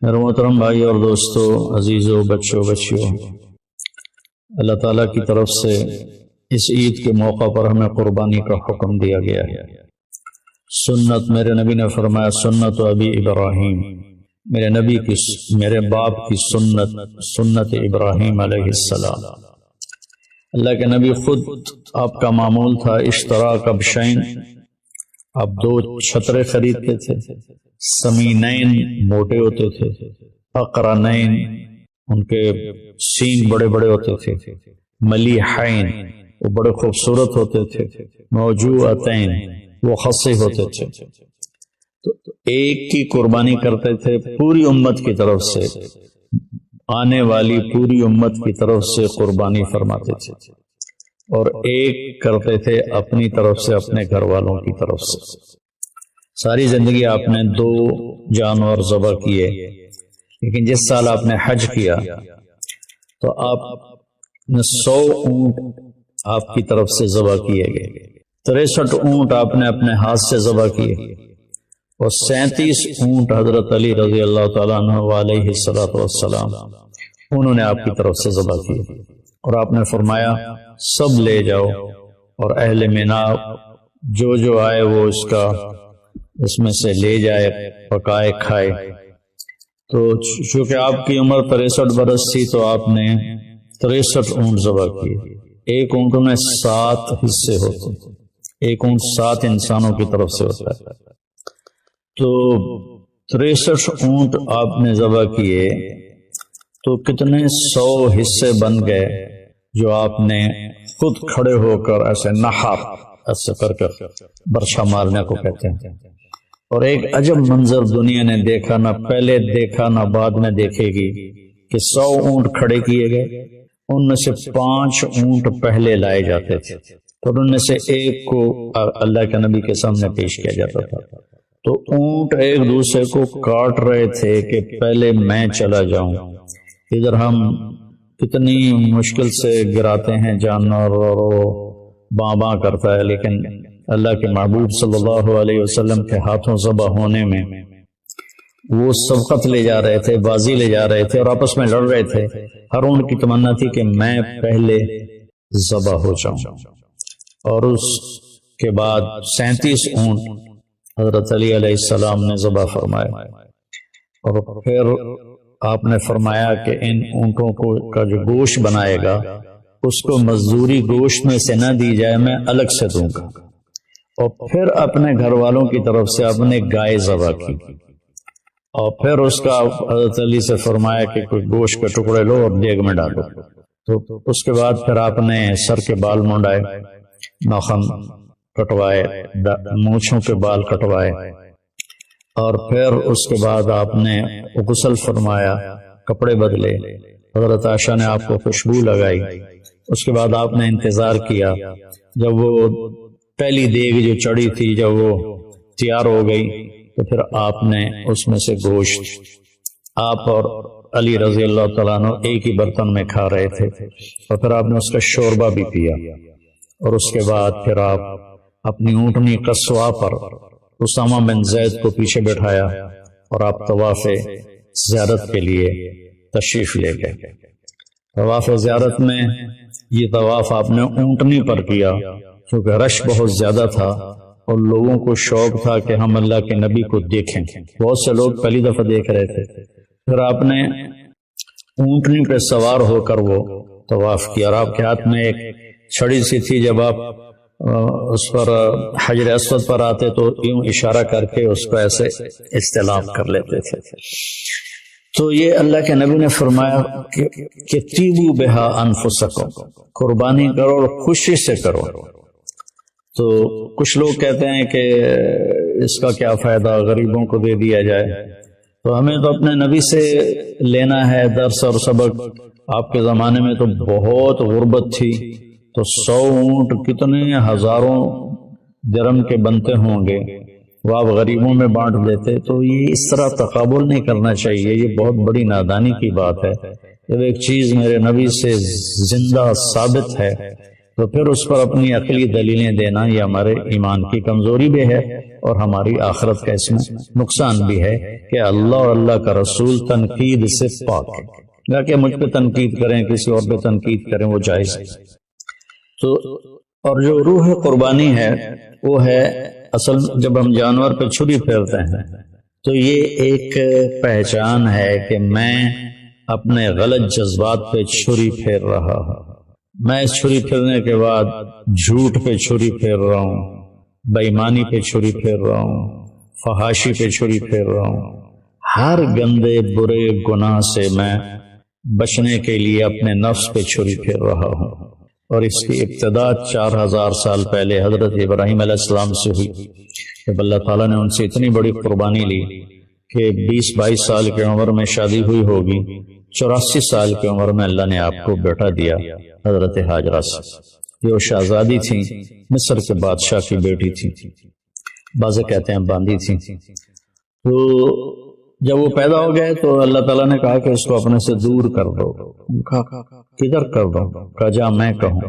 میرے محترم بھائی اور دوستو، عزیزو، بچوں بچیوں، اللہ تعالیٰ کی طرف سے اس عید کے موقع پر ہمیں قربانی کا حکم دیا گیا ہے۔ سنت، میرے نبی نے فرمایا سنت ابی ابراہیم، میرے نبی کی، میرے باپ کی سنت ابراہیم علیہ السلام۔ اللہ کے نبی خود، آپ کا معمول تھا اشتراک ابشین، آپ دو چھترے خریدتے تھے، سمینین موٹے ہوتے تھے، اقرنین ان کے سینگ بڑے بڑے ہوتے تھے، ملیحین وہ بڑے خوبصورت ہوتے تھے، موجوعتین وہ خصی ہوتے تھے۔ تو ایک کی قربانی کرتے تھے پوری امت کی طرف سے، آنے والی پوری امت کی طرف سے قربانی فرماتے تھے، اور ایک کرتے تھے اپنی طرف سے، اپنے گھر والوں کی طرف سے۔ ساری زندگی آپ نے 2 جانور ذبح کیے، لیکن جس سال آپ نے حج کیا تو آپ نے 100 اونٹ آپ کی طرف سے ذبح کیے گئے، 63 اونٹ آپ نے اپنے ہاتھ سے ذبح کیے، اور 37 اونٹ حضرت علی رضی اللہ تعالیٰ عنہ علیہ السلام انہوں نے آپ کی طرف سے ذبح کیے، اور آپ نے فرمایا سب لے جاؤ، اور اہل مینا جو آئے وہ اس میں سے لے جائے، پکائے کھائے۔ تو چونکہ آپ کی عمر 63 برس تھی تو آپ نے 63 اونٹ ذبح کیے۔ ایک اونٹ میں 7 حصے ہوتے، ایک اونٹ 7 انسانوں کی طرف سے ہوتا ہے، تو 63 اونٹ آپ نے ذبح کیے، تو کتنے 100 حصے بن گئے جو آپ نے خود کھڑے ہو کر ایسے نحر ایسے کر برچھا مارنے کو کہتے ہیں۔ اور ایک عجب منظر دنیا نے دیکھا، نہ پہلے دیکھا نہ بعد میں دیکھے گی، کہ 100 اونٹ کھڑے کیے گئے، ان میں سے 5 اونٹ پہلے لائے جاتے تھے، اور ان میں سے ایک کو اللہ کے نبی کے سامنے پیش کیا جاتا تھا۔ تو اونٹ ایک دوسرے کو کاٹ رہے تھے کہ پہلے میں چلا جاؤں۔ ادھر ہم کتنی مشکل سے گراتے ہیں جانور، اور وہ باں باں کرتا ہے، لیکن اللہ کے محبوب صلی اللہ علیہ وسلم کے ہاتھوں ذبح ہونے میں وہ سبقت لے جا رہے تھے، بازی لے جا رہے تھے، اور آپس میں لڑ رہے تھے۔ ہر اونٹ کی تمنا تھی کہ میں پہلے ذبح ہو جاؤں، اور اس کے بعد 37 اونٹ حضرت علی علیہ السلام نے ذبح فرمائے، اور پھر آپ نے فرمایا کہ ان اونٹوں کا جو گوشت بنائے گا اس کو مزدوری گوشت میں سے نہ دی جائے، میں الگ سے دوں گا۔ اور پھر اپنے گھر والوں کی طرف سے آپ نے گائے ذبح کی، اور پھر اس کا حضرت علی سے فرمایا کہ کوئی گوشت کے ٹکڑے لو اور دیگ میں ڈالو۔ تو اس کے بعد پھر آپ نے سر کے بال منڈائے، ناخن کٹوائے، مونچھوں کے بال کٹوائے، اور پھر اس کے بعد آپ نے غسل فرمایا، کپڑے بدلے، حضرت عائشہ نے آپ کو خوشبو لگائی۔ اس کے بعد آپ نے انتظار کیا، جب وہ پہلی دیگ جو چڑھی تھی جب وہ تیار ہو گئی، تو پھر آپ نے اس میں سے گوشت، آپ اور علی رضی اللہ تعالیٰ عنہ ایک ہی برتن میں کھا رہے تھے، اور پھر آپ نے اس کا شوربہ بھی پیا، اور اس کے بعد پھر آپ اپنی اونٹنی قصوہ پر اسامہ بن زید کو پیچھے بٹھایا، اور آپ طواف زیارت کے لیے تشریف لے گئے۔ طواف زیارت میں یہ طواف آپ نے اونٹنی پر کیا، کیونکہ رش بہت زیادہ تھا، اور لوگوں کو شوق تھا کہ ہم اللہ کے نبی کو دیکھیں۔ بہت سے لوگ پہلی دفعہ دیکھ رہے تھے۔ پھر آپ نے اونٹنی پہ سوار ہو کر وہ طواف کیا، اور آپ کے ہاتھ میں ایک چھڑی سی تھی، جب آپ اس پر حجر اسود پر آتے تو یوں اشارہ کر کے اس کو ایسے استلام کر لیتے تھے۔ تو یہ اللہ کے نبی نے فرمایا کہ تیبو بہا انفسکم، قربانی کرو اور خوشی سے کرو۔ تو کچھ لوگ کہتے ہیں کہ اس کا کیا فائدہ، غریبوں کو دے دیا جائے۔ تو ہمیں تو اپنے نبی سے لینا ہے درس اور سبق۔ آپ کے زمانے میں تو بہت غربت تھی، تو 100 اونٹ کتنے ہزاروں درم کے بنتے ہوں گے، وہ آپ غریبوں میں بانٹ دیتے۔ تو یہ اس طرح تقابل نہیں کرنا چاہیے، یہ بہت بڑی نادانی کی بات ہے۔ جب ایک چیز میرے نبی سے زندہ ثابت ہے تو پھر اس پر اپنی عقلی دلیلیں دینا یہ ہمارے ایمان کی کمزوری بھی ہے اور ہماری آخرت کا اس میں نقصان بھی ہے کہ اللہ اور اللہ کا رسول تنقید سے پاک ہے. نہ کہ مجھ پہ تنقید کریں، کسی اور پہ تنقید کریں، وہ جائز ہے. تو اور جو روح قربانی ہے وہ ہے اصل جب ہم جانور پہ چھری پھیرتے ہیں تو یہ ایک پہچان ہے کہ میں اپنے غلط جذبات پہ چھری پھیر رہا ہوں. میں اس چھری پھیرنے کے بعد جھوٹ پہ چھری پھیر رہا ہوں، بے ایمانی پہ چھری پھیر رہا ہوں، فحاشی پہ چھری پھیر رہا ہوں. ہر گندے برے گناہ سے میں بچنے کے لیے اپنے نفس پہ چھری پھیر رہا ہوں. اور اس کی ابتدا 4000 سال پہلے حضرت ابراہیم علیہ السلام سے ہوئی جب اللہ تعالیٰ نے ان سے اتنی بڑی قربانی لی کہ 20-22 سال کی عمر میں شادی ہوئی ہوگی، 84 سال کی عمر میں اللہ نے آپ کو بیٹا دیا حضرت ہاجرہ سے. یہ وہ شہزادی تھیں، مصر کے بادشاہ کی بیٹی تھی، بعض کہتے ہیں باندی تھی. تو جب وہ پیدا ہو گئے تو اللہ تعالیٰ نے کہا کہ اس کو اپنے سے دور کر دو. کہا کدھر کر دو؟ کہا جا میں کہوں.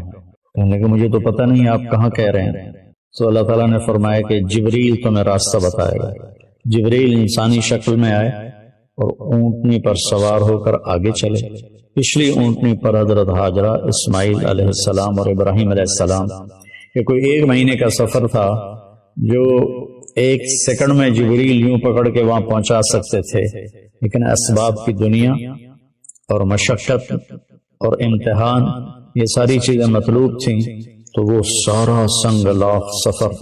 کہنے کہ مجھے تو پتہ نہیں آپ کہاں کہہ رہے ہیں. تو اللہ تعالیٰ نے فرمایا کہ جبریل تمہیں راستہ بتائے گا. جبریل انسانی شکل میں آئے اور اونٹنی پر سوار ہو کر آگے چلے. پچھلی اونٹنی پر حضرت ہاجرہ، اسماعیل علیہ السلام اور ابراہیم علیہ السلام. یہ کوئی 1 مہینے کا سفر تھا جو 1 سیکنڈ میں جبریل یوں پکڑ کے وہاں پہنچا سکتے تھے، لیکن اسباب کی دنیا اور مشقت اور امتحان یہ ساری چیزیں مطلوب تھیں. تو وہ سارا سنگ لاخ سفر،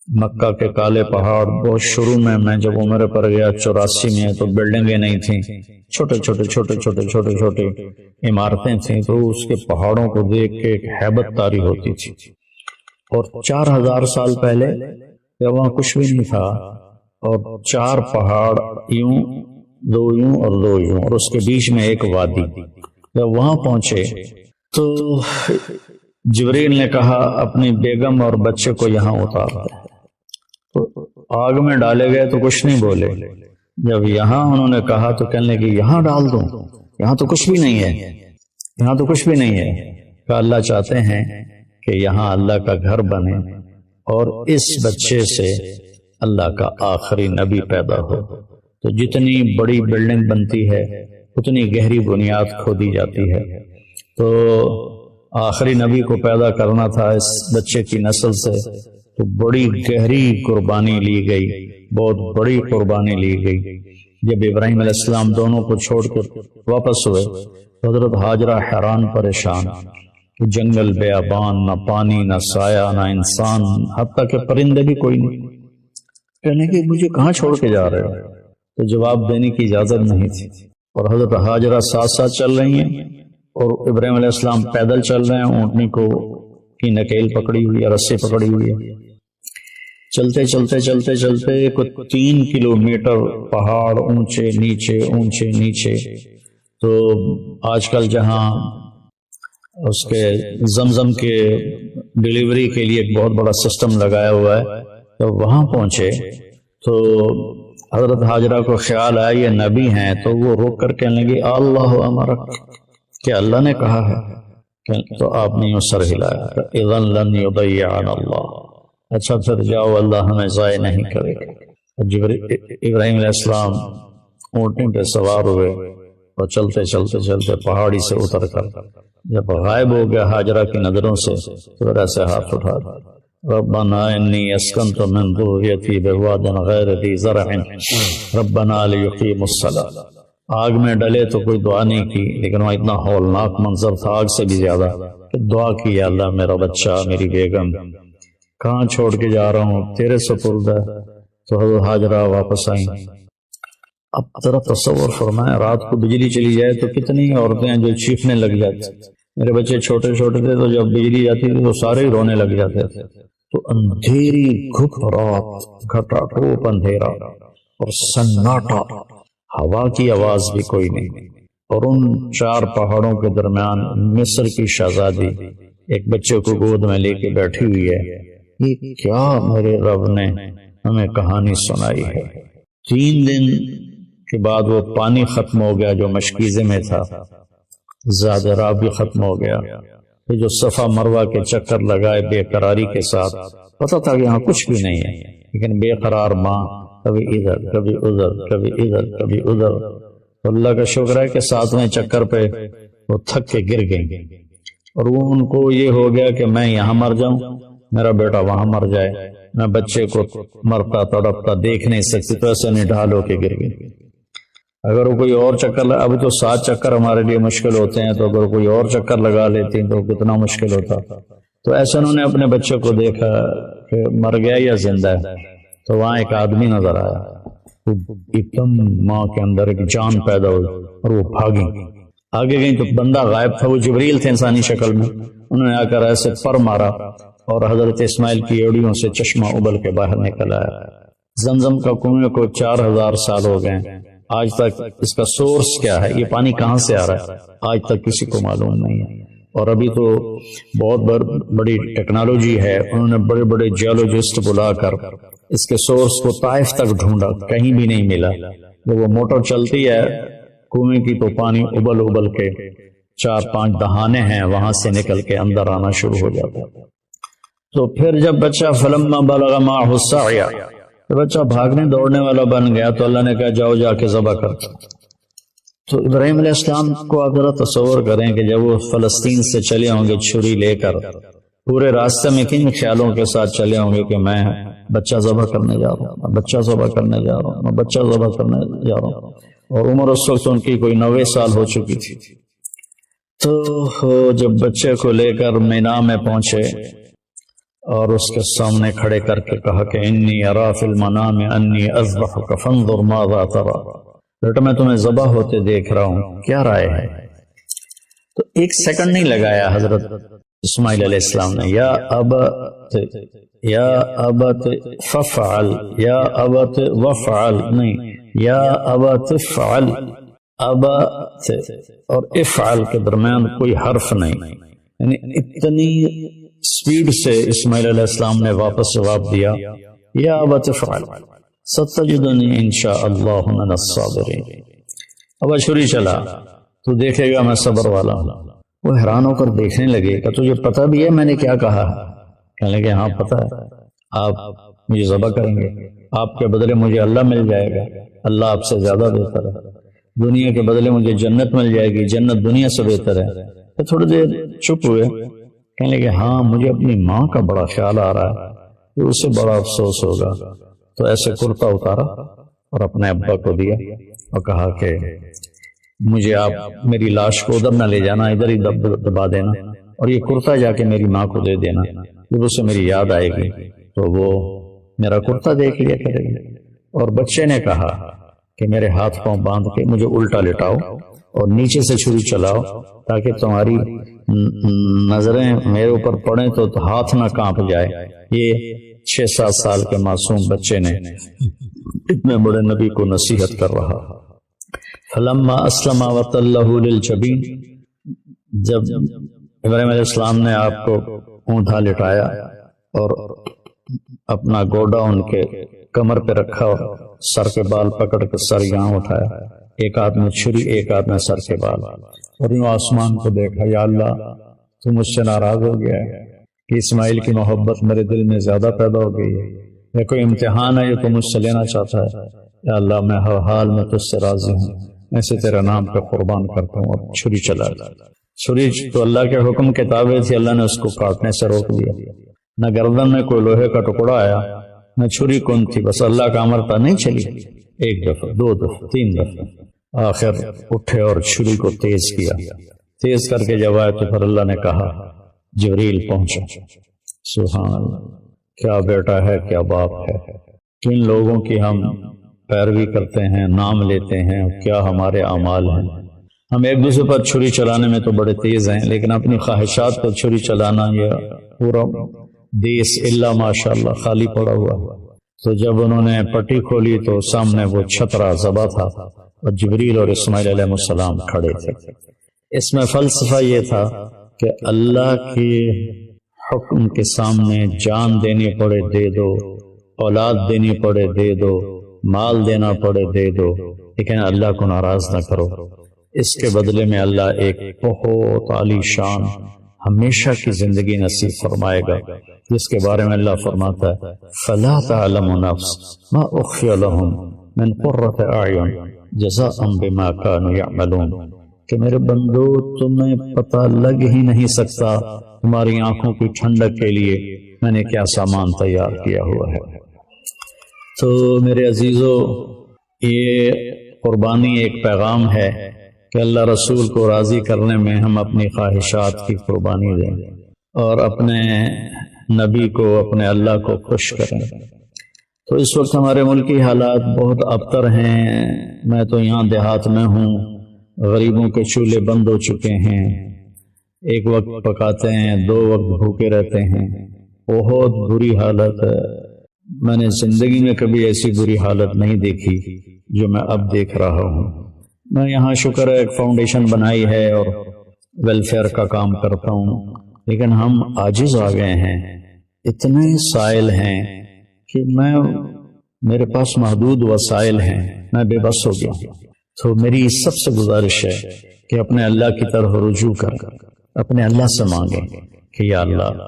مکہ کے کالے پہاڑ، بہت شروع میں جب عمر پر گیا 84 میں تو بلڈنگیں نہیں تھیں، چھوٹے چھوٹے عمارتیں تھیں. تو اس کے پہاڑوں کو دیکھ کے ایک ہیبت طاری ہوتی تھی. اور 4000 سال پہلے وہاں کچھ بھی نہیں تھا، اور 4 پہاڑ یوں، 2 یوں اور 2 یوں، اور اس کے بیچ میں ایک وادی. جب وہاں پہنچے تو جبریل نے کہا اپنی بیگم اور بچے کو یہاں اتار دے. تو آگ میں ڈالے گئے تو کچھ نہیں بولے. جب یہاں انہوں نے کہا تو کہنے لگے یہاں ڈال دوں، یہاں تو کچھ بھی نہیں ہے، یہاں تو کچھ بھی نہیں ہے. کہ اللہ چاہتے ہیں کہ یہاں اللہ کا گھر بنے اور اس بچے سے اللہ کا آخری نبی پیدا ہو. تو جتنی بڑی بلڈنگ بنتی ہے اتنی گہری بنیاد کھودی جاتی ہے. تو آخری نبی کو پیدا کرنا تھا اس بچے کی نسل سے، تو بڑی گہری قربانی لی گئی، بہت بڑی قربانی لی گئی. جب ابراہیم علیہ السلام دونوں کو چھوڑ کر واپس ہوئے حضرت ہاجرہ حیران پریشان. جنگل بیابان، نہ پانی، نہ سایہ، نہ انسان، حتیٰ کہ پرندے بھی کوئی نہیں. کہنے کہ مجھے کہاں چھوڑ کے جا رہے ہو؟ تو جواب دینے کی اجازت نہیں تھی. اور حضرت ہاجرہ ساتھ ساتھ چل رہی ہیں اور ابراہیم علیہ السلام پیدل چل رہے ہیں، اونٹنی کو کی نکیل پکڑی ہوئی ہے، رسی پکڑی ہوئی ہے. چلتے چلتے چلتے چلتے 3 کلومیٹر پہاڑ اونچے نیچے. تو آج کل جہاں اس کے زمزم کے ڈیلیوری کے لیے ایک بہت بڑا سسٹم لگایا ہوا ہے، تو وہاں پہنچے تو حضرت ہاجرہ کو خیال آیا یہ نبی ہیں. تو وہ روک کر کہنے لگی اللہ امرک، کہ اللہ نے کہا ہے. تو آپ نے یوں سر ہلایا، اذن لن یضیعنا اللہ، اچھا پھر جاؤ اللہ ہمیں ضائع نہیں کرے گا. ابراہیم علیہ السلام اونٹنی پہ سوار ہوئے اور چلتے چلتے چلتے پہاڑی سے اتر کر جب غائب ہو گیا ہاجرہ کی نظروں سے تو ایسے ہاتھ اٹھا ربنا انی اسکنت من ذریتی بواد غیر ذی زرع ربنا لیقیموا الصلاۃ. آگ میں ڈلے تو کوئی دعا نہیں کی، لیکن وہاں اتنا ہولناک منظر تھا آگ سے بھی زیادہ کہ دعا کی یا اللہ میرا بچہ، میری بیگم کہاں چھوڑ کے جا رہا ہوں، تیرے سپرد ہے. تو حضرت ہاجرہ واپس آئیں. اب ذرا تصور فرمائیں رات کو بجلی چلی جائے تو کتنی عورتیں ہیں جو چیخنے لگ جاتی. میرے بچے چھوٹے چھوٹے تھے تو جب بجلی جاتی تھی تو سارے ہی رونے لگ جاتے تھے. تو اندھیری گھٹ رات، گھٹا ٹوپ اندھیرا اور سناٹا، ہوا کی آواز بھی کوئی نہیں. اور ان 4 پہاڑوں کے درمیان مصر کی شہزادی ایک بچے کو گود میں لے کے بیٹھی ہوئی ہے. یہ کیا میرے رب نے ہمیں کہانی سنائی ہے. 3 دن کے بعد وہ پانی ختم ہو گیا جو مشکیزے میں تھا، زادرہ بھی ختم ہو گیا. یہ جو صفا مروہ کے چکر لگائے بے قراری کے ساتھ، پتہ تھا کہ یہاں کچھ بھی نہیں ہے، لیکن بے قرار ماں، کبھی ادھر کبھی ادھر کبھی ادھر کبھی ادھر۔ اللہ کا شکر ہے کہ 7ویں چکر پہ وہ تھک کے گر گئی، اور وہ ان کو یہ ہو گیا کہ میں یہاں مر جاؤں، میرا بیٹا وہاں مر جائے، میں بچے کو مرتا تڑپتا دیکھ نہیں سکتی، تو ایسے نہیں ڈھال ہو کے گر گئی۔ اگر وہ کوئی اور چکر اب تو 7 چکر ہمارے لیے مشکل ہوتے ہیں، تو اگر کوئی اور چکر لگا لیتی تو کتنا مشکل ہوتا۔ تو ایسے انہوں نے اپنے بچے کو دیکھا کہ مر گیا یا زندہ ہے، تو وہاں ایک آدمی نظر آیا، ایک دم ماں کے اندر ایک جان پیدا ہوئی اور وہ بھاگی، آگے گئی تو بندہ غائب تھا، وہ جبریل تھے انسانی شکل میں۔ انہوں نے آ کر ایسے پر مارا اور حضرت اسماعیل کی ایڑیوں سے چشمہ ابل کے باہر نکل آیا۔ زمزم کا کنویں کو 4000 سال ہو گئے، آج تک اس کا سورس کیا ہے، یہ پانی کہاں سے آ رہا ہے، آج تک کسی کو معلوم نہیں ہے۔ اور ابھی تو بہت بڑی ٹیکنالوجی ہے، انہوں نے بڑے بڑے جیولوجسٹ بلا کر اس کے سورس کو طائف تک ڈھونڈا، کہیں بھی نہیں ملا۔ جب وہ موٹر چلتی ہے کنویں کی تو پانی ابل ابل کے 4-5 دہانے ہیں وہاں سے نکل کے اندر آنا شروع ہو جاتا ہے۔ تو پھر جب بچہ فلما بلغ معه السعی، بچہ بھاگنے دوڑنے والا بن گیا، تو اللہ نے کہا جاؤ جا کے ذبح کر۔ تو ابراہیم علیہ السلام کو آپ ذرا تصور کریں کہ جب وہ فلسطین سے چلے ہوں گے چھری لے کر، پورے راستے میں کن خیالوں کے ساتھ چلے ہوں گے کہ میں بچہ ذبح کرنے جا رہا ہوں، میں بچہ ذبح کرنے جا رہا ہوں، میں بچہ ذبح کرنے جا رہا ہوں۔ اور عمر اس وقت ان کی کوئی 90 سال ہو چکی تھی۔ تو جب بچے کو لے کر مینا میں پہنچے اور اس کے سامنے کھڑے کر کے کہا کہ انی ارا فی المنام انی اذبحک فانظر ماذا تری، بیٹا میں تمہیں ذبح ہوتے دیکھ رہا ہوں، کیا رائے ہے؟ تو 1 سیکنڈ نہیں لگایا حضرت اسماعیل علیہ السلام نے، یا ابت ففعل، یا ابت وفعل نہیں، یا ابت فعل، ابت اور افعل کے درمیان کوئی حرف نہیں، یعنی اتنی سپیڈ سے اسماعیل علیہ السلام نے واپس جواب دیا، یا ابت افعل ستجدنی انشاء اللہ من الصابرین۔ اب چھری چلا تو دیکھے گا میں صبر والا ہوں۔ وہ حیران ہو کر دیکھنے لگے کہ تجھے پتہ بھی ہے میں نے کیا کہا؟ کہنے لگے ہاں پتہ ہے، آپ مجھے ذبح کریں گے، آپ کے بدلے مجھے اللہ مل جائے گا، اللہ آپ سے زیادہ بہتر ہے، دنیا کے بدلے مجھے جنت مل جائے گی، جنت دنیا سے بہتر ہے۔ تو تھوڑی دیر چپ ہوئے، کہنے لگے ہاں مجھے اپنی ماں کا بڑا خیال آ رہا ہے کہ اسے بڑا افسوس ہوگا۔ تو ایسے کرتا اتارا اور اپنے ابا کو دیا اور کہا کہ مجھے آپ میری لاش کو ادھر نہ لے جانا، ادھر ہی دبا دینا، اور یہ کرتا جا کے میری ماں کو دے دینا، جب اسے میری یاد آئے گی تو وہ میرا کرتا دیکھ لیا کرے گی۔ اور بچے نے کہا کہ میرے ہاتھ پاؤں باندھ کے مجھے الٹا لٹاؤ اور نیچے سے چھری چلاؤ تاکہ تمہاری نظریں میرے اوپر پڑیں تو ہاتھ نہ کانپ جائے۔ یہ 6-7 سال کے معصوم بچے نے اتنے بڑے نبی کو نصیحت کر رہا۔ فلما اسلم وتلہ للجبین، جب ابراہیم علیہ السلام نے آپ کو اونٹھا لٹایا اور اپنا گوڈا ان کے کمر پہ رکھا اور سر کے بال پکڑ کے سر یہاں اٹھایا، ایک ہاتھ میں چھری ایک ہاتھ میں سر کے بال، اور یوں آسمان کو دیکھا، یا اللہ تو مجھ سے ناراض ہو گیا ہے کہ اسماعیل کی محبت میرے دل میں زیادہ پیدا ہو گئی ہے، یا کوئی امتحان ہے یہ تو مجھ سے لینا چاہتا ہے، یا اللہ میں ہر حال میں تجھ سے راضی ہوں، میں سے تیرے نام پہ قربان کرتا ہوں۔ اور چھری چلا، چھری تو اللہ کے حکم کے تابع تھی، اللہ نے اس کو کاٹنے سے روک دیا، نہ گردن میں کوئی لوہے کا ٹکڑا آیا نہ چھری کون تھی، بس اللہ کا امر تھا، نہیں چلی، 1 دفعہ 2 دفعہ 3 دفعہ، آخر اٹھے اور چھری کو تیز کیا، تیز کر کے جب آئے تو پھر اللہ نے کہا جبریل پہنچا۔ سبحان اللہ، کیا بیٹا ہے کیا باپ ہے، کن لوگوں کی ہم پیروی کرتے ہیں، نام لیتے ہیں، کیا ہمارے اعمال ہیں۔ ہم ایک دوسرے پر چھری چلانے میں تو بڑے تیز ہیں، لیکن اپنی خواہشات پر چھری چلانا یہ پورا دیس الا ماشاء اللہ خالی پڑا ہوا۔ تو جب انہوں نے پٹی کھولی تو سامنے وہ چھترا ذبح تھا اور جبریل اور اسماعیل علیہ السلام کھڑے تھے۔ اس میں فلسفہ یہ تھا کہ اللہ کے حکم کے سامنے جان دینی پڑے دے دو، اولاد دینی پڑے دے دو، مال دینا پڑے دے دو، لیکن اللہ کو ناراض نہ کرو۔ اس کے بدلے میں اللہ ایک بہت عالی شان ہمیشہ کی زندگی نصیب فرمائے گا، جس کے بارے میں اللہ فرماتا ہے فَلَا تَعْلَمُ نَفْسٌ مَا أُخْفِيَ لَهُمْ مِنْ قُرَّةِ أَعْيُنٍ جَزَاءً بِمَا كَانُوا يَعْمَلُونَ کہ میرے بندو تمہیں پتہ لگ ہی نہیں سکتا تمہاری آنکھوں کی ٹھنڈک کے لیے میں نے کیا سامان تیار کیا ہوا ہے۔ تو میرے عزیزو، یہ قربانی ایک پیغام ہے کہ اللہ رسول کو راضی کرنے میں ہم اپنی خواہشات کی قربانی دیں اور اپنے نبی کو، اپنے اللہ کو خوش کریں۔ تو اس وقت ہمارے ملک کی حالات بہت ابتر ہیں۔ میں تو یہاں دیہات میں ہوں، غریبوں کے چولہے بند ہو چکے ہیں، ایک وقت پکاتے ہیں، 2 وقت بھوکے رہتے ہیں، بہت بری حالت ہے۔ میں نے زندگی میں کبھی ایسی بری حالت نہیں دیکھی جو میں اب دیکھ رہا ہوں۔ میں یہاں شکر ہے ایک فاؤنڈیشن بنائی ہے اور ویلفیئر کا کام کرتا ہوں، لیکن ہم عاجز آ گئے ہیں، اتنے سائل ہیں کہ میرے پاس محدود وسائل ہیں، میں بے بس ہو گیا۔ تو میری سب سے گزارش ہے کہ اپنے اللہ کی طرف رجوع کر اپنے اللہ سے مانگیں کہ یا اللہ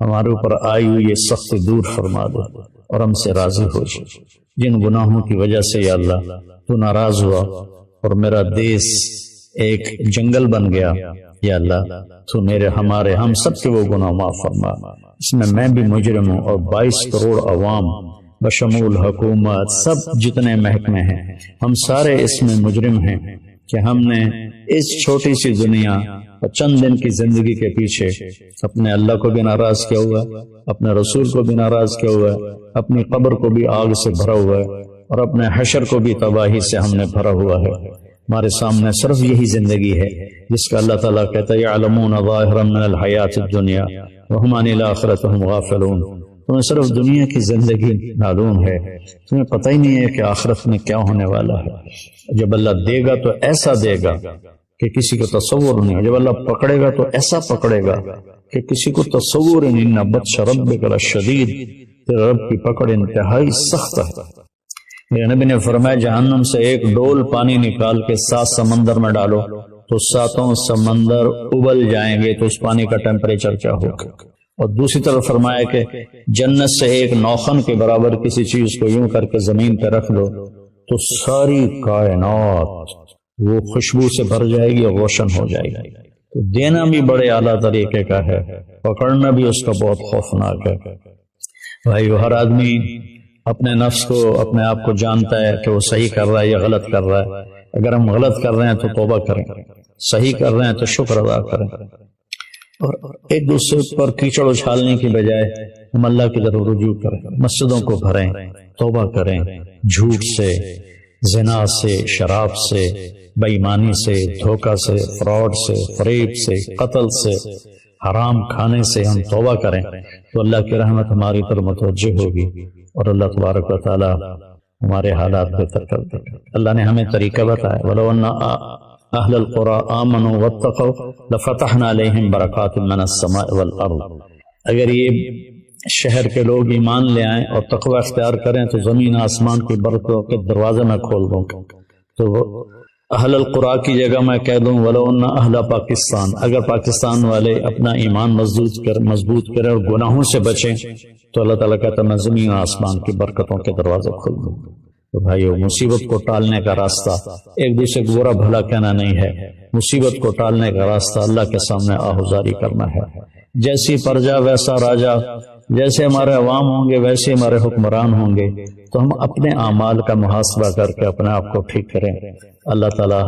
ہمارے اوپر آئی ہوئی یہ سخت دور فرما دے اور ہم سے راضی ہو جائے۔ جن گناہوں کی وجہ سے یا اللہ تو ناراض ہوا اور میرا دیس ایک جنگل بن گیا، یا اللہ تو ہم سب کے وہ گناہ معاف فرما۔ اس میں بھی مجرم ہوں اور 22 کروڑ عوام بشمول حکومت سب جتنے محکمے ہیں ہم سارے اس میں مجرم ہیں کہ ہم نے اس چھوٹی سی دنیا اور چند دن کی زندگی کے پیچھے اپنے اللہ کو بھی ناراض کیا ہوا ہے، اپنے رسول کو بھی ناراض کیا ہوا ہے، اپنی قبر کو بھی آگ سے بھرا ہوا ہے اور اپنے حشر کو بھی تباہی سے ہم نے بھرا ہوا ہے۔ ہمارے سامنے صرف یہی زندگی ہے جس کا اللہ تعالیٰ کہتا ہے یعلمون ظاہرا من الحیات الدنیا وہم عن الآخرۃ ہم غافلون۔ تمہیں صرف دنیا کی زندگی معلوم ہے، تمہیں پتہ ہی نہیں ہے کہ آخرت میں کیا ہونے والا ہے۔ جب اللہ دے گا تو ایسا دے گا کہ کسی کو تصور نہیں، جب اللہ پکڑے گا تو ایسا پکڑے گا کہ کسی کو تصور نہیں۔ ان بطش ربک لشدید، تیرے رب کی پکڑ انتہائی سخت ہے۔ میرے نبی نے فرمایا جہنم سے ایک ڈول پانی نکال کے 7 سمندر میں ڈالو تو 7 سمندر ابل جائیں گے، تو اس پانی کا ٹیمپریچر کیا ہوگا؟ اور دوسری طرف فرمایا کہ جنت سے ایک نوخن کے برابر کسی چیز کو یوں کر کے زمین پہ رکھ دو تو ساری کائنات وہ خوشبو سے بھر جائے گی اور روشن ہو جائے گی۔ تو دینا بھی بڑے اعلیٰ طریقے کا ہے، پکڑنا بھی اس کا بہت خوفناک ہے۔ بھائی ہر آدمی اپنے نفس کو، اپنے آپ کو جانتا ہے کہ وہ صحیح کر رہا ہے یا غلط کر رہا ہے۔ اگر ہم غلط کر رہے ہیں تو توبہ کریں، صحیح کر رہے ہیں تو شکر ادا کریں، اور ایک دوسرے پر کیچڑ اچھالنے کی بجائے ہم اللہ کی طرف رجوع کریں، مسجدوں کو بھریں، توبہ کریں، جھوٹ سے، زنا سے، شراب سے، بے ایمانی سے، دھوکہ سے، فراڈ سے، فریب سے، قتل سے، حرام کھانے سے ہم توبہ کریں تو اللہ کی رحمت ہماری طرف متوجہ ہوگی اور اللہ تبارک و تعالی ہمارے حالات بہتر کر دے گا۔ اللہ نے ہمیں طریقہ بتایا وَلَوْ أَنَّ أَهْلَ الْقُرَىٰ آمَنُوا وَاتَّقَوْا لَفَتَحْنَا عَلَيْهِمْ بَرَكَاتٍ مِّنَ السَّمَاءِ وَالْأَرْضِ۔ اگر یہ شہر کے لوگ ایمان لے آئیں اور تقوی اختیار کریں تو زمین آسمان کی برکتوں کے دروازے میں کھول دوں گا۔ تو اہل القرآ کی جگہ میں کہہ دوں وَلَوْ أَنَّ أَهْلَ پاکستان، اگر پاکستان والے اپنا ایمان مضبوط کریں اور گناہوں سے بچیں تو اللہ تعالیٰ کہتا ہے میں زمین آسمان کی برکتوں کے دروازے کھول دوں۔ تو بھائیو، مصیبت کو ٹالنے کا راستہ ایک دوسرے کو برا بھلا کہنا نہیں ہے، مصیبت کو ٹالنے کا راستہ اللہ کے سامنے آہوزاری کرنا ہے۔ جیسی پرجا ویسا راجا، جیسے ہمارے عوام ہوں گے ویسے ہمارے حکمران ہوں گے، تو ہم اپنے اعمال کا محاسبہ کر کے اپنے آپ کو ٹھیک کریں۔ اللہ تعالیٰ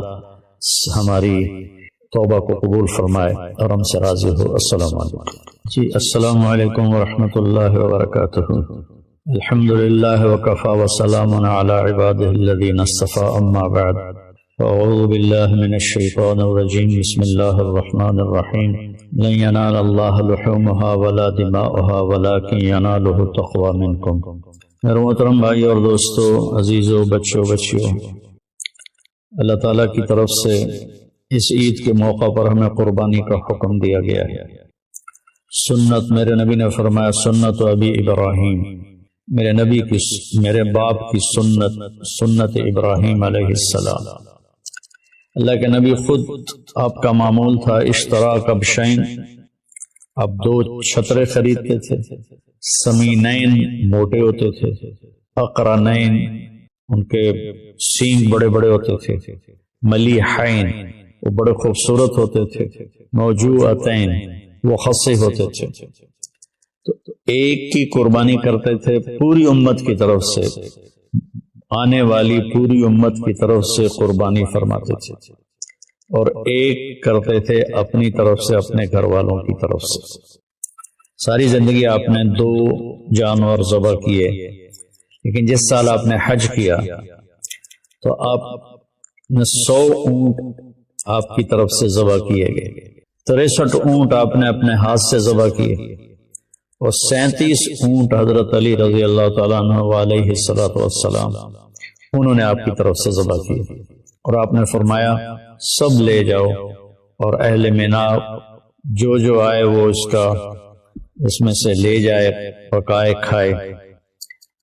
ہماری توبہ کو قبول فرمائے اور ہم سے راضی ہو۔ السلام علیکم۔ جی السلام علیکم ورحمۃ اللہ وبرکاتہ۔ الحمد للہ وکفی وسلام علی عبادہ الذین اصطفی، اما بعد، اعوذ باللہ من الشیطان الرجیم، بسم اللہ الرحمن الرحیم۔ لن ینال اللہ لحومها ولا دماؤها ولکن ینالہ التقوی منکم۔ میرے محترم بھائی اور دوستو، عزیزو، بچوں، اللہ تعالیٰ کی طرف سے اس عید کے موقع پر ہمیں قربانی کا حکم دیا گیا ہے۔ سنت، میرے نبی نے فرمایا سنت ابی ابراہیم، میرے باپ کی سنت ابراہیم علیہ السلام۔ اللہ کے نبی خود، آپ کا معمول تھا اشتراک کبشین آپ 2 چھترے خریدتے تھے، سمینین موٹے ہوتے تھے، اقرنین ان کے سینگ بڑے بڑے ہوتے تھے، ملیحین وہ بڑے خوبصورت ہوتے تھے، موجوعتین وہ خصے ہوتے تھے۔ تو ایک کی قربانی کرتے تھے پوری امت کی طرف سے، آنے والی پوری امت کی طرف سے قربانی فرماتے تھے، اور ایک کرتے تھے اپنی طرف سے، اپنے گھر والوں کی طرف سے۔ ساری زندگی آپ نے 2 جانور ذبح کیے، لیکن جس سال آپ نے حج کیا تو آپ نے 100 اونٹ آپ کی طرف سے ذبح کیے گئے، 63 اونٹ آپ نے اپنے ہاتھ سے ذبح کیے، اور 37 اونٹ حضرت علی رضی اللہ تعالیٰ عنہ علیہ السلام انہوں نے آپ کی طرف سے ذبح کیے، اور آپ نے فرمایا سب لے جاؤ، اور اہل مینا جو جو آئے وہ اس میں سے لے جائے، پکائے کھائے۔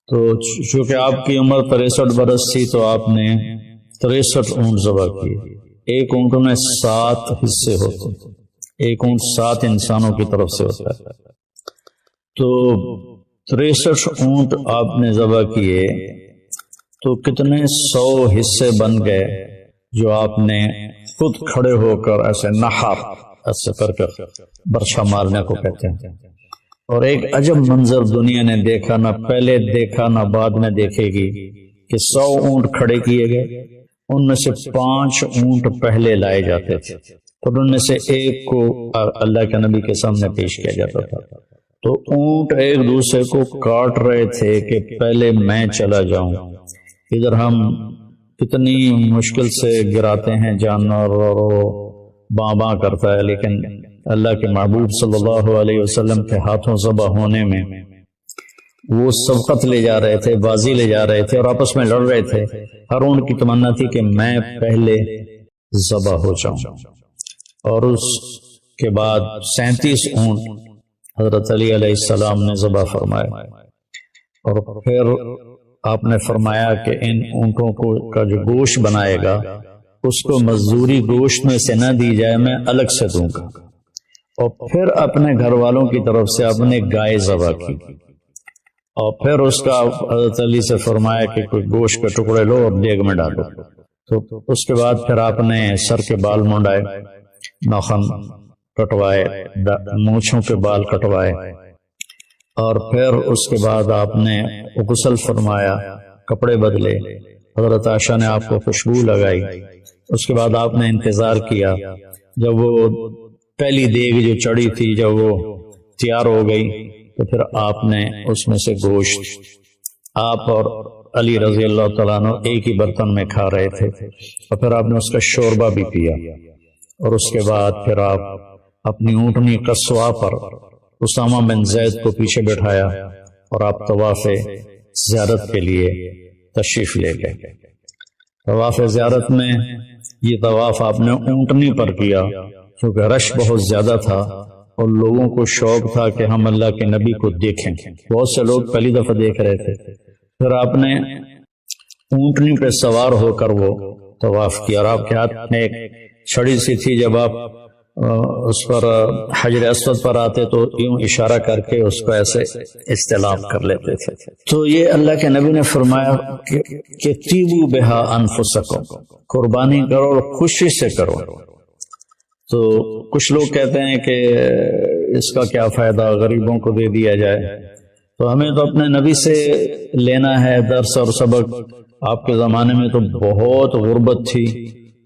تو چونکہ آپ کی عمر 63 برس تھی تو آپ نے 63 اونٹ ذبح کیے۔ ایک اونٹ میں 7 حصے ہوتے، ایک اونٹ 7 انسانوں کی طرف سے ہوتا ہے۔ تو 63 اونٹ آپ نے ذبح کیے تو کتنے 100 حصے بن گئے جو آپ نے خود کھڑے ہو کر ایسے نحر ایسے کر کر برچھا مارنے کو کہتے ہیں۔ اور ایک عجب منظر دنیا نے دیکھا، نہ پہلے دیکھا نہ بعد میں دیکھے گی، کہ 100 اونٹ کھڑے کیے گئے، ان میں سے 5 اونٹ پہلے لائے جاتے تھے، اور ان میں سے ایک کو اللہ کے نبی کے سامنے پیش کیا جاتا تھا۔ تو اونٹ ایک دوسرے کو کاٹ رہے تھے کہ پہلے میں چلا جاؤں۔ ادھر ہم کتنی مشکل سے گراتے ہیں جانور اور وہ باں باں کرتا ہے، لیکن اللہ کے محبوب صلی اللہ علیہ وسلم کے ہاتھوں ذبح ہونے میں وہ سبقت لے جا رہے تھے، بازی لے جا رہے تھے، اور آپس میں لڑ رہے تھے۔ ہر اونٹ کی تمنا تھی کہ میں پہلے ذبح ہو جاؤں۔ اور اس کے بعد 37 اونٹ حضرت علی علیہ السلام نے ذبح فرمائے، اور پھر آپ نے فرمایا کہ ان اونٹوں کا جو گوشت بنائے گا اس کو مزدوری گوشت میں سے نہ دی جائے، میں الگ سے دوں گا۔ اور پھر اپنے گھر والوں کی طرف سے اپنے گائے ذبح کی، اور پھر اس کا حضرت علی سے فرمایا کہ کوئی گوشت کے ٹکڑے لو اور دیگ میں ڈالو۔ تو اس کے بعد پھر آپ نے سر کے بال منڈائے، ناخن کٹوائے، مونچھوں کے بال کٹوائے، اور پھر اس کے بعد آپ نے غسل فرمایا، کپڑے بدلے، حضرت عائشہ نے آپ کو خوشبو لگائی۔ اس کے بعد آپ نے انتظار کیا، جب وہ پہلی دیگ جو چڑھی تھی جب وہ تیار ہو گئی تو پھر آپ نے اس میں سے گوشت، آپ اور علی رضی اللہ تعالیٰ عنہ ایک ہی برتن میں کھا رہے تھے، اور پھر آپ نے اس کا شوربہ بھی پیا، اور اس کے بعد پھر آپ اپنی اونٹنی قصوہ پر اسامہ بن زید کو پیچھے بٹھایا، اور آپ طواف زیارت کے لیے تشریف لے گئے۔ طواف زیارت میں یہ طواف آپ نے اونٹنی پر کیا، کیونکہ رش بہت زیادہ تھا اور لوگوں کو شوق تھا کہ ہم اللہ کے نبی کو دیکھیں۔ بہت سے لوگ پہلی دفعہ دیکھ رہے تھے۔ پھر آپ نے اونٹنی پہ سوار ہو کر وہ طواف کیا، اور آپ کے ہاتھ میں ایک چھڑی سی تھی، جب آپ اس پر حجر اسود پر آتے تو یوں اشارہ کر کے اس کو ایسے استلام کر لیتے تھے۔ تو یہ اللہ کے نبی نے فرمایا کہ تیبو بہا انفسکم، قربانی کرو اور خوشی سے کرو۔ تو کچھ لوگ کہتے ہیں کہ اس کا کیا فائدہ، غریبوں کو دے دیا جائے۔ تو ہمیں تو اپنے نبی سے لینا ہے درس اور سبق۔ آپ کے زمانے میں تو بہت غربت تھی،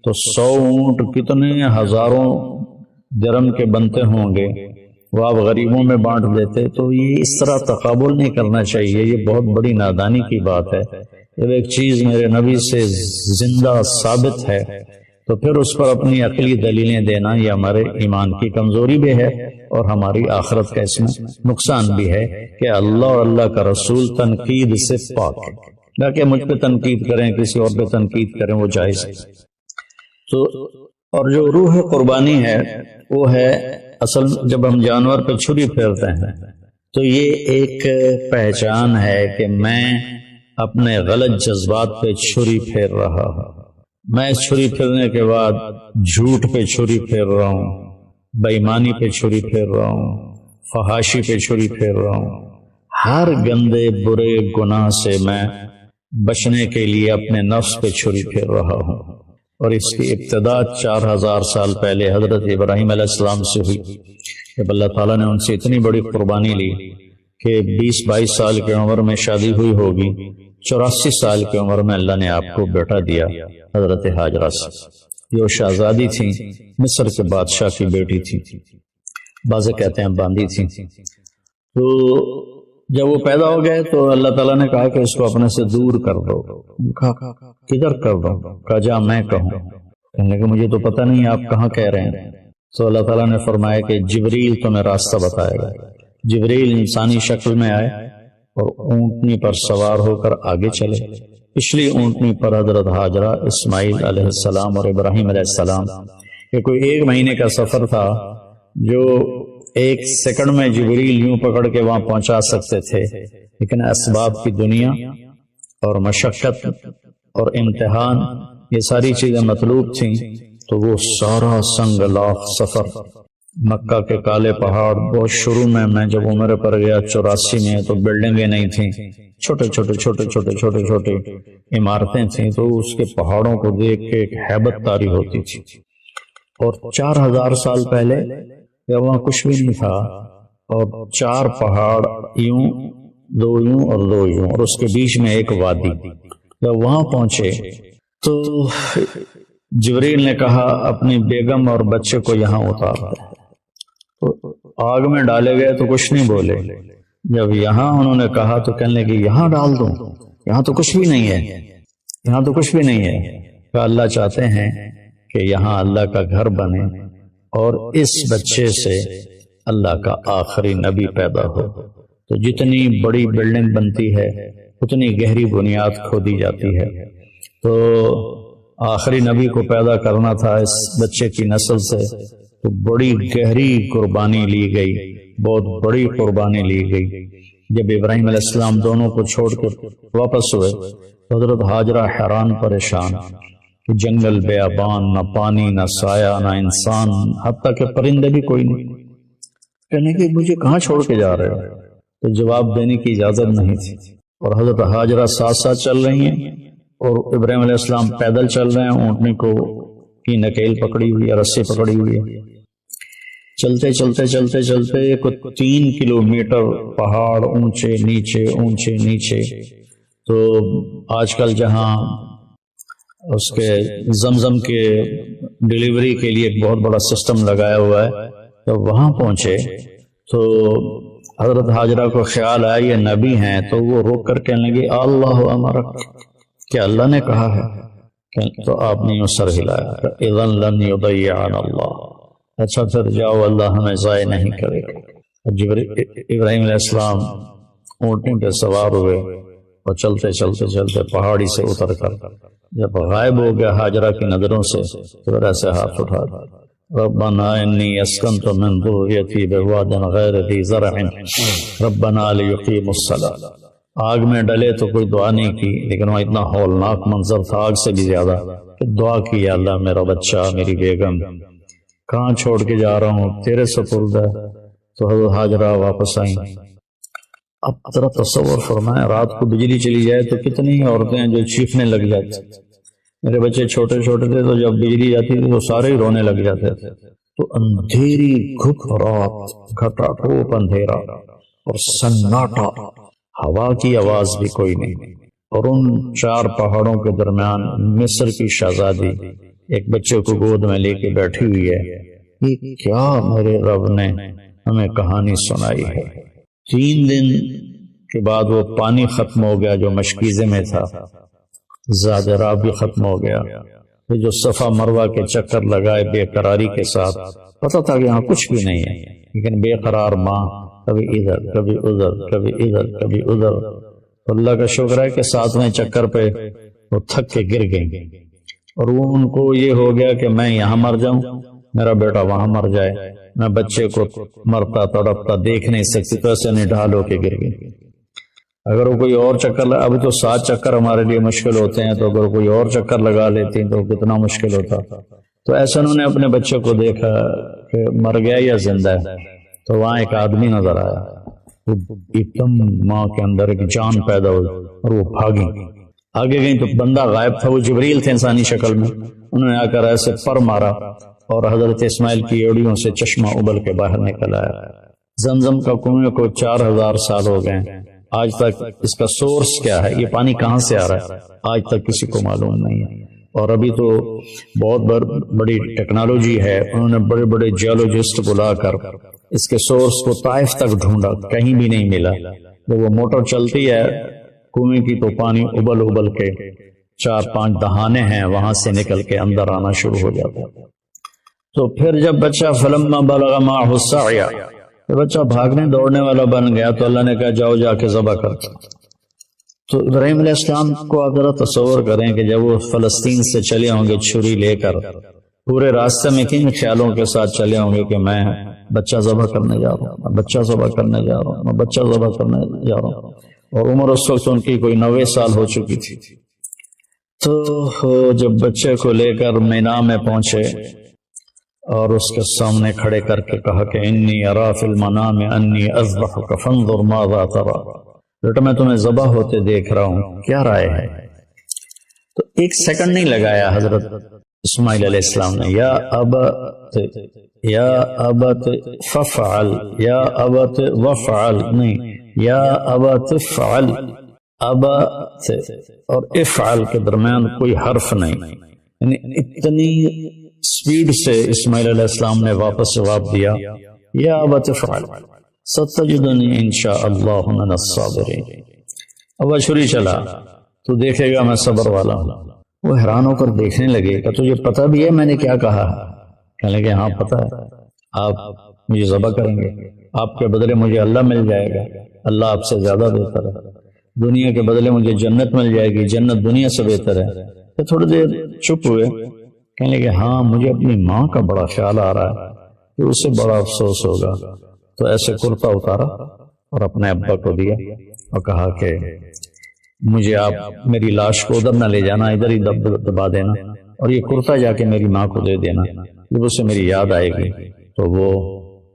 تو 100 اونٹ کتنے ہزاروں درم کے بنتے ہوں گے، وہ آپ غریبوں میں بانٹ دیتے۔ تو یہ اس طرح تقابل نہیں کرنا چاہیے، یہ بہت بڑی نادانی کی بات ہے۔ جب ایک چیز میرے نبی سے زندہ ثابت ہے تو پھر اس پر اپنی عقلی دلیلیں دینا یہ ہمارے ایمان کی کمزوری بھی ہے، اور ہماری آخرت کا اس میں نقصان بھی ہے کہ اللہ اور اللہ کا رسول تنقید سے پاک ہے۔ نہ کہ مجھ پہ تنقید کریں، کسی اور پہ تنقید کریں، وہ جائز ہے۔ تو اور جو روح قربانی ہے وہ ہے اصل جب ہم جانور پہ چھری پھیرتے ہیں تو یہ ایک پہچان ہے کہ میں اپنے غلط جذبات پہ چھری پھیر رہا ہوں۔ میں چھری پھیرنے کے بعد جھوٹ پہ چھری پھیر رہا ہوں، بے ایمانی پہ چھری پھیر رہا ہوں، فحاشی پہ چھری پھیر رہا ہوں، ہر گندے برے گناہ سے میں بچنے کے لیے اپنے نفس پہ چھری پھیر رہا ہوں۔ اور اس کی ابتدا 4000 سال پہلے حضرت ابراہیم علیہ السلام سے ہوئی، جب اللہ تعالیٰ نے ان سے اتنی بڑی قربانی لی کہ 20-22 سال کی عمر میں شادی ہوئی ہوگی، 84 سال کی عمر میں اللہ نے آپ کو بیٹا دیا حضرت ہاجرہ سے۔ یہ وہ شہزادی تھیں، مصر کے بادشاہ کی بیٹی تھی، بعض کہتے ہیں باندی تھی۔ تو جب وہ پیدا ہو گئے تو اللہ تعالیٰ نے کہا کہ اس کو اپنے سے دور کر دو۔ کہا کدھر کر دو؟ کہا جا میں کہوں۔ کہنے کہ مجھے تو پتہ نہیں آپ کہاں کہہ رہے ہیں۔ تو اللہ تعالیٰ نے فرمایا کہ جبریل تمہیں راستہ بتائے گا۔ جبریل انسانی شکل میں آئے اور اونٹنی پر سوار ہو کر آگے چلے۔ پچھلی اونٹنی پر حضرت ہاجرہ، اسماعیل علیہ السلام اور ابراہیم علیہ السلام۔ یہ کوئی 1 مہینے کا سفر تھا جو 1 سیکنڈ میں جبریل یوں پکڑ کے وہاں پہنچا سکتے تھے، لیکن اسباب کی دنیا اور مشقت اور امتحان یہ ساری چیزیں مطلوب تھیں، تو وہ سارا سنگ لاخ سفر، مکہ کے کالے پہاڑ، بہت شروع میں جب عمر پر گیا 84 میں، تو بلڈنگیں نہیں تھیں، چھوٹے عمارتیں تھیں، تو اس کے پہاڑوں کو دیکھ کے ایک ہیبت طاری ہوتی تھی۔ اور 4000 سال پہلے وہاں کچھ بھی نہیں تھا، اور 4 پہاڑ یوں، 2 یوں اور 2 یوں، اور اس کے بیچ میں ایک وادی۔ جب وہاں پہنچے تو جبریل نے کہا اپنی بیگم اور بچے کو یہاں اتار دے۔ تو آگ میں ڈالے گئے تو کچھ نہیں بولے۔ جب یہاں انہوں نے کہا تو کہنے لگے یہاں ڈال دوں، یہاں تو کچھ بھی نہیں ہے، یہاں تو کچھ بھی نہیں ہے۔ کہ اللہ چاہتے ہیں کہ یہاں اللہ کا گھر بنے اور اس بچے سے اللہ کا آخری نبی پیدا ہو۔ تو جتنی بڑی بلڈنگ بنتی ہے اتنی گہری بنیاد کھودی جاتی ہے۔ تو آخری نبی کو پیدا کرنا تھا اس بچے کی نسل سے، تو بڑی گہری قربانی لی گئی، بہت بڑی قربانی لی گئی۔ جب ابراہیم علیہ السلام دونوں کو چھوڑ کر واپس ہوئے تو حضرت ہاجرہ حیران پریشان کہ جنگل بیابان، نہ پانی، نہ سایہ، نہ انسان، حتیٰ کہ پرندے بھی کوئی نہیں۔ کہنے کہ مجھے کہاں چھوڑ کے جا رہے ہو؟ تو جواب دینے کی اجازت نہیں تھی، اور حضرت ہاجرہ ساتھ ساتھ چل رہی ہیں اور ابراہیم علیہ السلام پیدل چل رہے ہیں، اونٹنی کو کی نکیل پکڑی ہوئی ہے، رسی پکڑی ہوئی ہے۔ چلتے چلتے چلتے چلتے 3 کلومیٹر پہاڑ اونچے نیچے۔ تو آج کل جہاں اس کے زمزم کے ڈیلیوری کے لیے ایک بہت بڑا سسٹم لگایا ہوا ہے، تو وہاں پہنچے تو حضرت ہاجرہ کو خیال آیا یہ نبی ہیں، تو وہ روک کر کہنے لگے اللہ امرک، کہ اللہ نے کہا ہے؟ تو آپ نے یوں سر ہلایا، اذن لن یضیعنا اللہ، اچھا پھر جاؤ، اللہ ہمیں ضائع نہیں کرے گا۔ ابراہیم علیہ السلام اونٹنی پہ سوار ہوئے اور چلتے چلتے چلتے پہاڑی سے اتر کر جب غائب ہو گیا ہاجرہ کی نظروں سے، تو ایسے ہاتھ اٹھا ربنا انی اسکنت من ذریتی بواد غیر ذی زرع ربنا لیقیموا الصلاۃ۔ آگ میں ڈلے تو کوئی دعا نہیں کی، لیکن وہ اتنا ہولناک منظر تھا آگ سے بھی زیادہ کہ دعا کی یا اللہ میرا بچہ، میری بیگم کہاں چھوڑ کے جا رہا ہوں، تیرے سپرد ہے۔ تو حضرت ہاجرہ واپس آئیں۔ اب ذرا تصور فرمائیں، رات کو بجلی چلی جائے تو کتنی عورتیں ہیں جو چیخنے لگ جاتی۔ میرے بچے چھوٹے چھوٹے تھے تو جب بجلی جاتی تھی تو سارے ہی رونے لگ جاتے تھے۔ تو اندھیری گھٹ رات، گھٹا ٹوپ اندھیرا اور سناٹا، ہوا کی آواز بھی کوئی نہیں، اور ان 4 پہاڑوں کے درمیان مصر کی شہزادی ایک بچے کو گود میں لے کے بیٹھی ہوئی ہے۔ یہ کیا میرے رب نے ہمیں کہانی سنائی ہے۔ 3 دن کے بعد وہ پانی ختم ہو گیا جو مشکیزے میں تھا، زادرہ بھی ختم ہو گیا۔ یہ جو صفا مروہ کے چکر لگائے بے قراری کے ساتھ، پتہ تھا کہ یہاں کچھ بھی نہیں ہے، لیکن بے قرار ماں کبھی ادھر کبھی ادھر کبھی ادھر کبھی ادھر۔ اللہ کا شکر ہے کہ 7ویں چکر پہ وہ تھک کے گر گئی، اور وہ ان کو یہ ہو گیا کہ میں یہاں مر جاؤں، میرا بیٹا وہاں مر جائے، میں بچے کو مرتا تڑپتا دیکھ نہیں سکتی، تو ایسے نہیں ڈھال ہو کے گر گئی۔ اگر وہ کوئی اور چکر اب تو 7 چکر ہمارے لیے مشکل ہوتے ہیں، تو اگر کوئی اور چکر لگا لیتی تو کتنا مشکل ہوتا۔ تو ایسا انہوں نے اپنے بچے کو دیکھا کہ مر گیا یا زندہ ہے، تو وہاں ایک آدمی نظر آیا، ایک دم ماں کے اندر ایک جان پیدا ہوئی اور وہ بھاگی، آگے گئی تو بندہ غائب تھا، وہ جبریل تھے انسانی شکل میں، انہوں نے آ کر ایسے پر مارا اور حضرت اسماعیل کی ایڑیوں سے چشمہ ابل کے باہر نکل آیا۔ زمزم کا کنویں کو 4000 سال ہو گئے، آج تک اس کا سورس کیا ہے، یہ پانی کہاں سے آ رہا ہے، آج تک کسی کو معلوم نہیں ہے۔ اور ابھی تو بہت بڑی ٹیکنالوجی ہے، انہوں نے بڑے بڑے جیولوجسٹ بلا کر اس کے سورس کو طائف تک ڈھونڈا، کہیں بھی نہیں ملا۔ جب وہ موٹر چلتی ہے کنویں کی تو پانی ابل ابل کے 4-5 دہانے ہیں وہاں سے نکل کے اندر آنا شروع ہو جاتا ہے۔ تو پھر جب بچہ فلما بلغ معه السعی، بچہ بھاگنے دوڑنے والا بن گیا تو اللہ نے کہا جاؤ جا کے ذبح کر۔ تو ابراہیم علیہ السلام کو آپ ذرا تصور کریں کہ جب وہ فلسطین سے چلے ہوں گے چھری لے کر، پورے راستے میں کن خیالوں کے ساتھ چلے ہوں گے کہ میں بچہ ذبح کرنے جا رہا ہوں، میں بچہ ذبح کرنے جا رہا ہوں، میں بچہ ذبح کرنے جا رہا ہوں۔ اور عمر اس وقت ان کی کوئی 90 سال ہو چکی تھی۔ تو جب بچے کو لے کر مینا میں پہنچے اور اس کے سامنے کھڑے کر کے کہا کہ انی ارا فی المنام انی اذبحک فانظر ماذا ترى، بیٹا میں تمہیں ذبح ہوتے دیکھ رہا ہوں، کیا رائے ہے؟ تو ایک سیکنڈ نہیں لگایا حضرت اسماعیل علیہ السلام نے، یا ابت ففعل، یا ابت وفعل نہیں، یا ابت فعل، ابت اور افعل کے درمیان کوئی حرف نہیں، یعنی اتنی سپیڈ سے اسماعیل علیہ السلام نے واپس جواب دیا، یا ابت فعل ستجدنی انشاء اللہ من الصابرین۔ اب چھری چلا تو دیکھے گا میں صبر والا ہوں۔ وہ حیران ہو کر دیکھنے لگے کہ تجھے پتہ بھی ہے میں نے کیا کہا ہے؟ کہنے لگے ہاں پتہ ہے، آپ مجھے ذبح کریں گے، آپ کے بدلے مجھے اللہ مل جائے گا، اللہ آپ سے زیادہ بہتر ہے، دنیا کے بدلے مجھے جنت مل جائے گی، جنت دنیا سے بہتر ہے۔ تو تھوڑی دیر چپ ہوئے، کہنے لگے ہاں مجھے اپنی ماں کا بڑا خیال آ رہا ہے کہ اسے بڑا افسوس ہوگا۔ تو ایسے کرتا اتارا اور اپنے ابا کو دیا اور کہا کہ مجھے آپ میری لاش کو ادھر نہ لے جانا، ادھر ہی دبا دینا، اور یہ کرتا جا کے میری ماں کو دے دینا، جب اسے میری یاد آئے گی تو وہ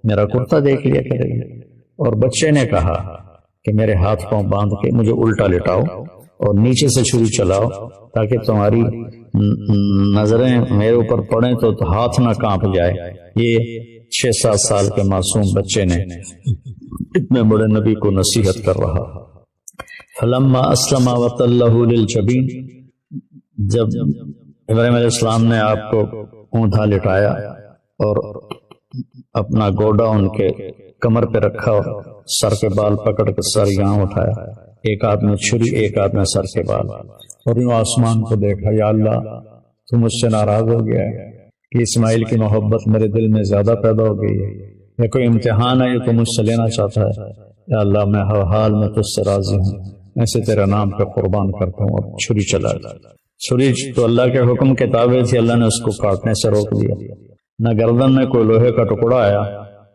میرا کرتا دیکھ لیا کرے گی۔ اور بچے نے کہا کہ میرے ہاتھ پاؤں باندھ کے مجھے الٹا لٹاؤ اور نیچے سے چھری چلاؤ تاکہ تمہاری نظریں میرے اوپر پڑیں تو ہاتھ نہ کانپ جائے۔ یہ 6-7 سال کے معصوم بچے نے اتنے بڑے نبی کو نصیحت کر رہا۔ فلما اسلم وتلہ للجبین، جب ابراہیم علیہ السلام نے آپ کو اونٹھا لٹایا اور اپنا گوڈا ان کے کمر پہ رکھا اور سر کے بال پکڑ کے سر یہاں اٹھایا، ایک ہاتھ میں چھری ایک ہاتھ میں سر کے بال، اور یوں آسمان کو دیکھا، یا اللہ تو مجھ سے ناراض ہو گیا ہے کہ اسماعیل کی محبت میرے دل میں زیادہ پیدا ہو گئی ہے، یا کوئی امتحان ہے یہ تو مجھ سے لینا چاہتا ہے، یا اللہ میں ہر حال میں تجھ سے راضی ہوں، میں سے تیرے نام پہ قربان کرتا ہوں۔ اور چھری چلا، چھری تو اللہ کے حکم کے تابع تھی، اللہ نے اس کو کاٹنے سے روک دیا، نہ گردن میں کوئی لوہے کا ٹکڑا آیا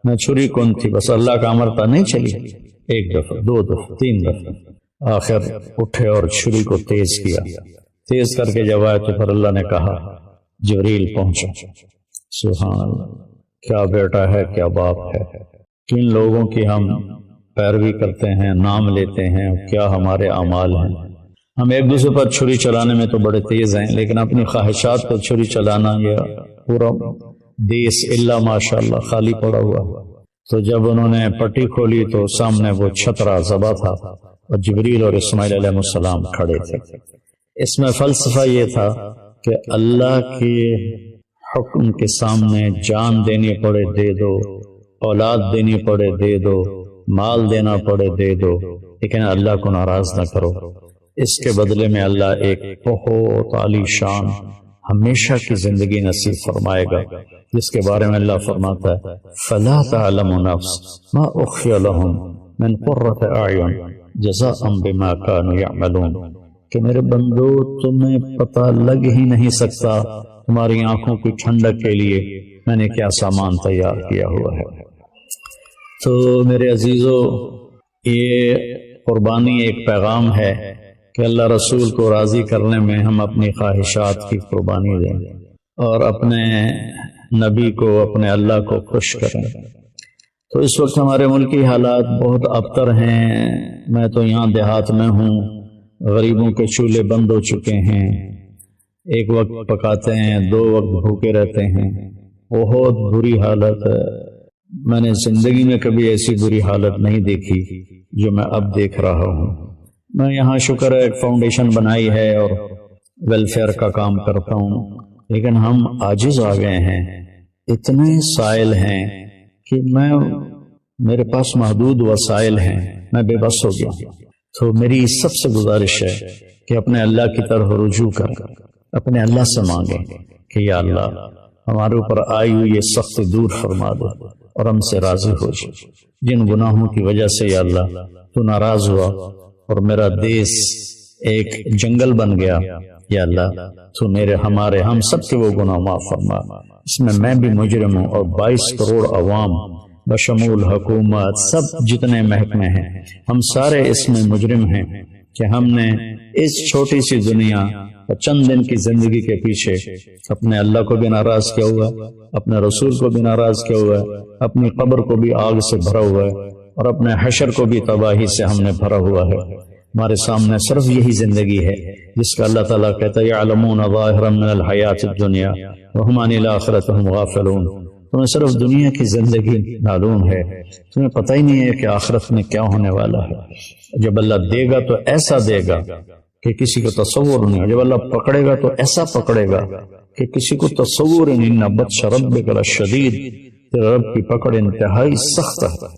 نہ چھری کون تھی، بس اللہ کا امر تھا، نہیں چلی، 1 دفعہ 2 دفعہ 3 دفعہ، آخر اٹھے اور چھری کو تیز کیا، تیز کر کے جب آئے تو پھر اللہ نے کہا جبریل پہنچا۔ سبحان اللہ، کیا بیٹا ہے کیا باپ ہے، کن لوگوں کی ہم پیروی کرتے ہیں، نام لیتے ہیں، کیا ہمارے اعمال ہیں۔ ہم ایک دوسرے پر چھری چلانے میں تو بڑے تیز ہیں، لیکن اپنی خواہشات پر چھری چلانا، یہ پورا دیس الا ماشاء اللہ خالی پڑا ہوا۔ تو جب انہوں نے پٹی کھولی تو سامنے وہ چھترا ذبح تھا اور جبریل اور اسماعیل علیہ السلام کھڑے تھے۔ اس میں فلسفہ یہ تھا کہ اللہ کے حکم کے سامنے جان دینی پڑے دے دو، اولاد دینی پڑے دے دو، مال دینا پڑے دے دو، لیکن اللہ کو ناراض نہ کرو۔ اس کے بدلے میں اللہ ایک بہت عالی شان ہمیشہ کی زندگی نصیب فرمائے گا، جس کے بارے میں اللہ فرماتا ہے فَلَا تَعْلَمُ نَفْسٌ مَا أُخْفِيَ لَهُم مِّن قُرَّةِ أَعْيُنٍ جَزَاءً بِمَا كَانُوا يَعْمَلُونَ، کہ میرے بندو تمہیں پتہ لگ ہی نہیں سکتا تمہاری آنکھوں کی ٹھنڈک کے لیے میں نے کیا سامان تیار کیا ہوا ہے۔ تو میرے عزیزو، یہ قربانی ایک پیغام ہے کہ اللہ رسول کو راضی کرنے میں ہم اپنی خواہشات کی قربانی دیں اور اپنے نبی کو، اپنے اللہ کو خوش کریں۔ تو اس وقت ہمارے ملکی حالات بہت ابتر ہیں. میں تو یہاں دیہات میں ہوں. غریبوں کے چولہے بند ہو چکے ہیں. ایک وقت پکاتے ہیں، 2 وقت بھوکے رہتے ہیں. بہت بری حالت ہے. میں نے زندگی میں کبھی ایسی بری حالت نہیں دیکھی جو میں اب دیکھ رہا ہوں. میں یہاں شکر ہے ایک فاؤنڈیشن بنائی ہے اور ویلفیئر کا کام کرتا ہوں، لیکن ہم عاجز آ گئے ہیں. اتنے سائل ہیں کہ میرے پاس محدود وسائل ہیں. میں بے بس ہو گیا. تو میری سب سے گزارش ہے کہ اپنے اللہ کی طرف رجوع کریں، اپنے اللہ سے مانگیں کہ یا اللہ ہمارے اوپر آئی ہوئی یہ سخت دور فرما دے اور ہم سے راضی ہو جائے. جن گناہوں کی وجہ سے یا اللہ تو ناراض ہوا اور میرا دیس ایک جنگل بن گیا، یا اللہ تو ہمارے ہم سب کے وہ گناہ معاف فرما. اس میں بھی مجرم ہوں اور 22 کروڑ عوام بشمول حکومت سب جتنے محکمے ہیں ہم سارے اس میں مجرم ہیں کہ ہم نے اس چھوٹی سی دنیا اور چند دن کی زندگی کے پیچھے اپنے اللہ کو بھی ناراض کیا ہوا ہے، اپنے رسول کو بھی ناراض کیا ہوا ہے، اپنی قبر کو بھی آگ سے بھرا ہوا ہے اور اپنے حشر کو بھی تباہی سے ہم نے بھرا ہوا ہے. ہمارے سامنے صرف یہی زندگی ہے جس کا اللہ تعالیٰ کہتا ہے یعلمون ظاہرا من الحیات الدنیا وہم عن الآخرۃ ہم غافلون. تمہیں صرف دنیا کی زندگی معلوم ہے، تمہیں پتہ ہی نہیں ہے کہ آخرت میں کیا ہونے والا ہے. جب اللہ دے گا تو ایسا دے گا کہ کسی کو تصور نہیں. جب اللہ پکڑے گا تو ایسا پکڑے گا کہ کسی کو تصور ہی نہیں. بطش ربک لشدید، تیرے رب کی پکڑ انتہائی سخت ہے.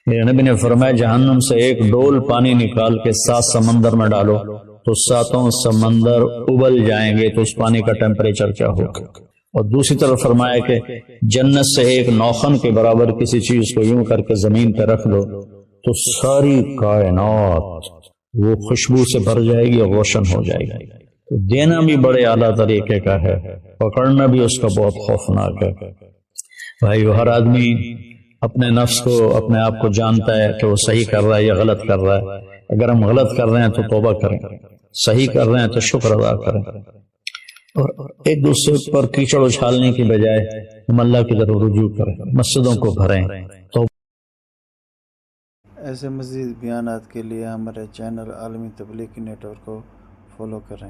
میرے نبی نے فرمایا جہنم سے ایک ڈول پانی نکال کے 7 سمندر میں ڈالو تو 7 سمندر ابل جائیں گے. تو اس پانی کا ٹیمپریچر کیا ہوگا؟ اور دوسری طرف فرمایا کہ جنت سے ایک نوخن کے برابر کسی چیز کو یوں کر کے زمین پہ رکھ دو تو ساری کائنات وہ خوشبو سے بھر جائے گی اور روشن ہو جائے گی. تو دینا بھی بڑے اعلیٰ طریقے کا ہے، پکڑنا بھی اس کا بہت خوفناک ہے. بھائی ہر آدمی اپنے نفس کو اپنے آپ کو جانتا ہے کہ وہ صحیح کر رہا ہے یا غلط کر رہا ہے. اگر ہم غلط کر رہے ہیں تو توبہ کریں، صحیح کر رہے ہیں تو شکر ادا کریں، اور ایک دوسرے پر کیچڑ اچھالنے کی بجائے ہم اللہ کی طرف رجوع کریں، مسجدوں کو بھریں. تو ایسے مزید بیانات کے لیے ہمارے چینل عالمی تبلیغی نیٹ ورک کو فالو کریں.